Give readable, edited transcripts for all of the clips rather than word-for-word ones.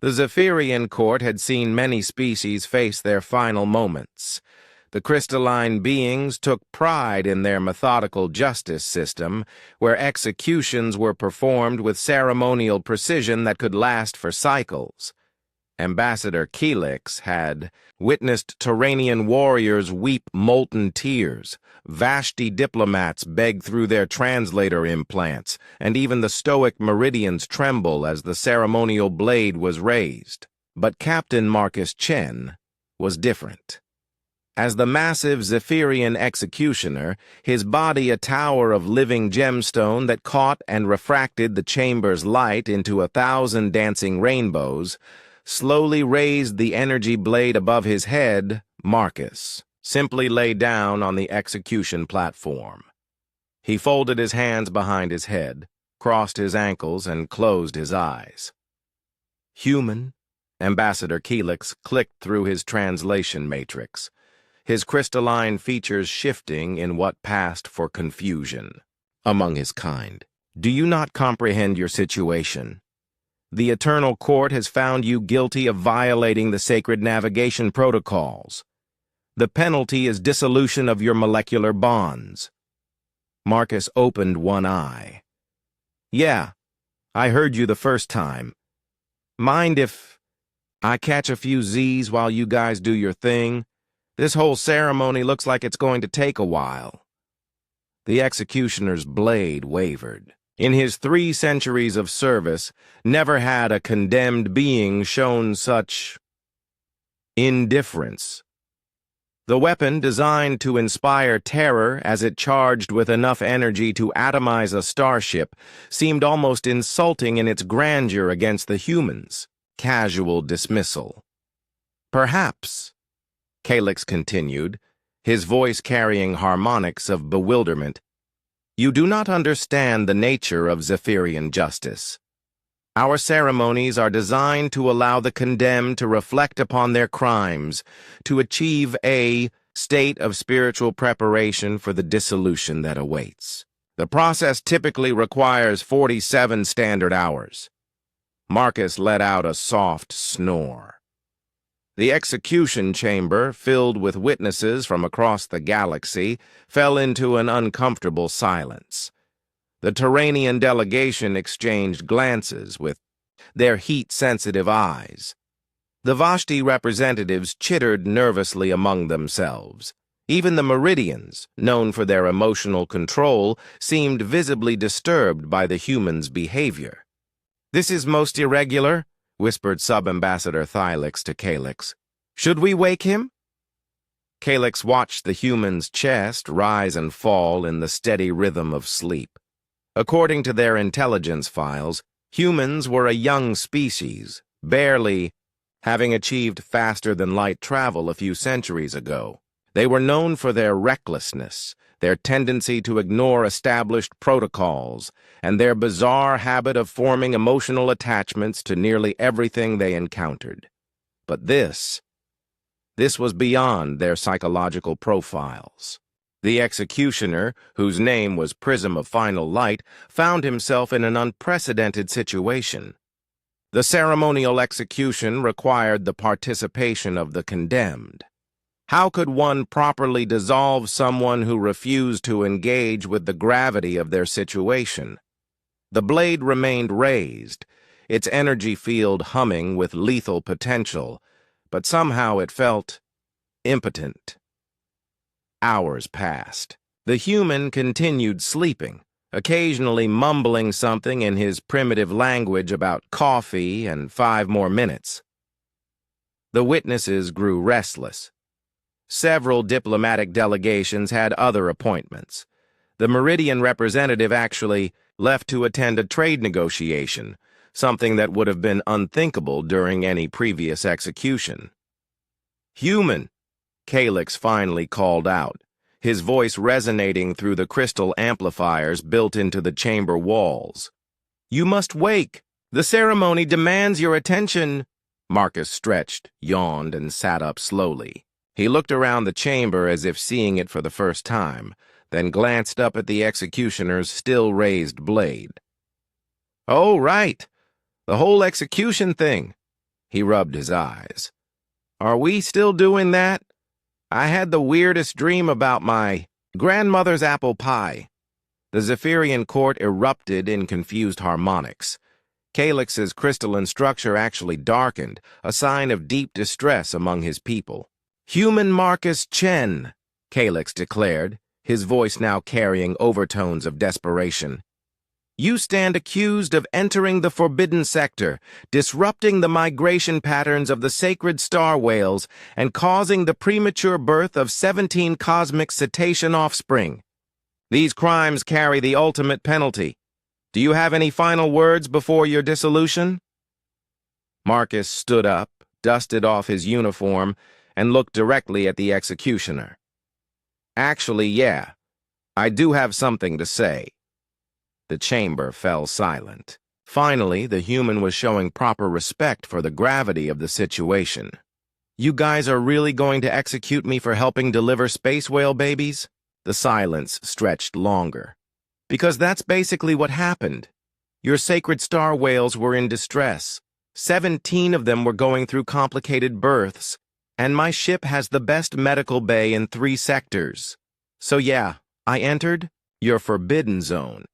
The Zephyrian court had seen many species face their final moments. The crystalline beings took pride in their methodical justice system, where executions were performed with ceremonial precision that could last for cycles. Ambassador Kelix had witnessed Turanian warriors weep molten tears, Vashti diplomats beg through their translator implants, and even the stoic Meridians tremble as the ceremonial blade was raised. But Captain Marcus Chen was different. As the massive Zephyrian executioner, his body a tower of living gemstone that caught and refracted the chamber's light into 1,000 dancing rainbows, slowly raised the energy blade above his head, Marcus simply lay down on the execution platform. He folded his hands behind his head, crossed his ankles, and closed his eyes. Human, Ambassador Kelix clicked through his translation matrix, his crystalline features shifting in what passed for confusion. Among his kind, do you not comprehend your situation? The Eternal Court has found you guilty of violating the sacred navigation protocols. The penalty is dissolution of your molecular bonds. Marcus opened one eye. Yeah, I heard you the first time. Mind if I catch a few Z's while you guys do your thing? This whole ceremony looks like it's going to take a while. The executioner's blade wavered. In his 3 centuries of service, never had a condemned being shown such indifference. The weapon, designed to inspire terror as it charged with enough energy to atomize a starship, seemed almost insulting in its grandeur against the humans. Casual dismissal. Perhaps, Kelix continued, his voice carrying harmonics of bewilderment, you do not understand the nature of Zephyrian justice. Our ceremonies are designed to allow the condemned to reflect upon their crimes, to achieve a state of spiritual preparation for the dissolution that awaits. The process typically requires 47 standard hours. Marcus let out a soft snore. The execution chamber, filled with witnesses from across the galaxy, fell into an uncomfortable silence. The Turanian delegation exchanged glances with their heat-sensitive eyes. The Vashti representatives chittered nervously among themselves. Even the Meridians, known for their emotional control, seemed visibly disturbed by the humans' behavior. "This is most irregular," whispered Sub-Ambassador Thylix to Kelix. "Should we wake him?" Kelix watched the human's chest rise and fall in the steady rhythm of sleep. According to their intelligence files, humans were a young species, barely having achieved faster-than-light travel a few centuries ago. They were known for their recklessness, their tendency to ignore established protocols, and their bizarre habit of forming emotional attachments to nearly everything they encountered. But this was beyond their psychological profiles. The executioner, whose name was Prism of Final Light, found himself in an unprecedented situation. The ceremonial execution required the participation of the condemned. How could one properly dissolve someone who refused to engage with the gravity of their situation? The blade remained raised, its energy field humming with lethal potential, but somehow it felt impotent. Hours passed. The human continued sleeping, occasionally mumbling something in his primitive language about coffee and 5 more minutes. The witnesses grew restless. Several diplomatic delegations had other appointments. The Meridian representative actually left to attend a trade negotiation, something that would have been unthinkable during any previous execution. "Human," Kelix finally called out, his voice resonating through the crystal amplifiers built into the chamber walls. "You must wake. The ceremony demands your attention." Marcus stretched, yawned, and sat up slowly. He looked around the chamber as if seeing it for the first time, then glanced up at the executioner's still-raised blade. "Oh, right. The whole execution thing. He rubbed his eyes. Are we still doing that? I had the weirdest dream about my grandmother's apple pie. The Zephyrian court erupted in confused harmonics. Calyx's crystalline structure actually darkened, a sign of deep distress among his people. Human Marcus Chen, Calyx declared, his voice now carrying overtones of desperation. You stand accused of entering the forbidden sector, disrupting the migration patterns of the sacred star whales, and causing the premature birth of 17 cosmic cetacean offspring. These crimes carry the ultimate penalty. Do you have any final words before your dissolution? Marcus stood up, dusted off his uniform, and looked directly at the executioner. Actually, yeah, I do have something to say. The chamber fell silent. Finally, the human was showing proper respect for the gravity of the situation. You guys are really going to execute me for helping deliver space whale babies? The silence stretched longer. Because that's basically what happened. Your sacred star whales were in distress. 17 of them were going through complicated births, and my ship has the best medical bay in 3 sectors. So yeah, I entered your forbidden zone.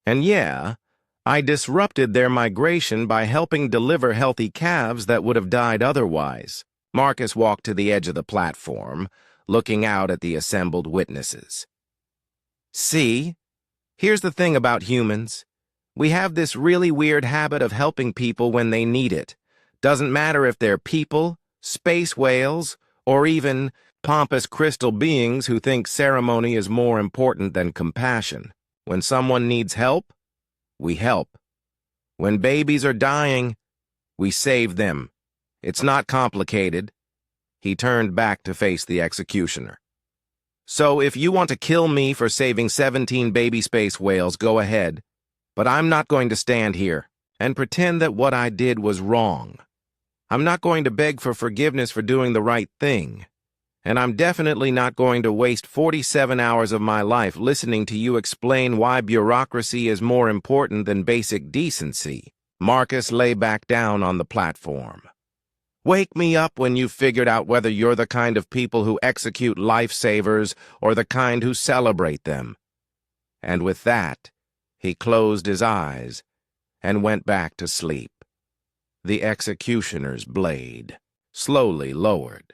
And yeah, I disrupted their migration by helping deliver healthy calves that would have died otherwise. Marcus walked to the edge of the platform, looking out at the assembled witnesses. See? Here's the thing about humans. We have this really weird habit of helping people when they need it. Doesn't matter if they're people, space whales, or even pompous crystal beings who think ceremony is more important than compassion. When someone needs help, we help. When babies are dying, we save them. It's not complicated. He turned back to face the executioner. So if you want to kill me for saving 17 baby space whales, go ahead. But I'm not going to stand here and pretend that what I did was wrong. I'm not going to beg for forgiveness for doing the right thing. And I'm definitely not going to waste 47 hours of my life listening to you explain why bureaucracy is more important than basic decency. Marcus lay back down on the platform. Wake me up when you've figured out whether you're the kind of people who execute lifesavers or the kind who celebrate them. And with that, he closed his eyes and went back to sleep. The executioner's blade slowly lowered.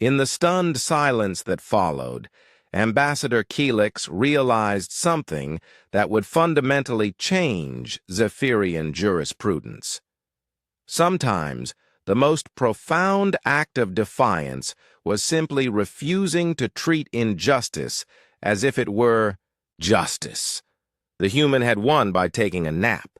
In the stunned silence that followed, Ambassador Calyx realized something that would fundamentally change Zephyrian jurisprudence. Sometimes, the most profound act of defiance was simply refusing to treat injustice as if it were justice. The human had won by taking a nap.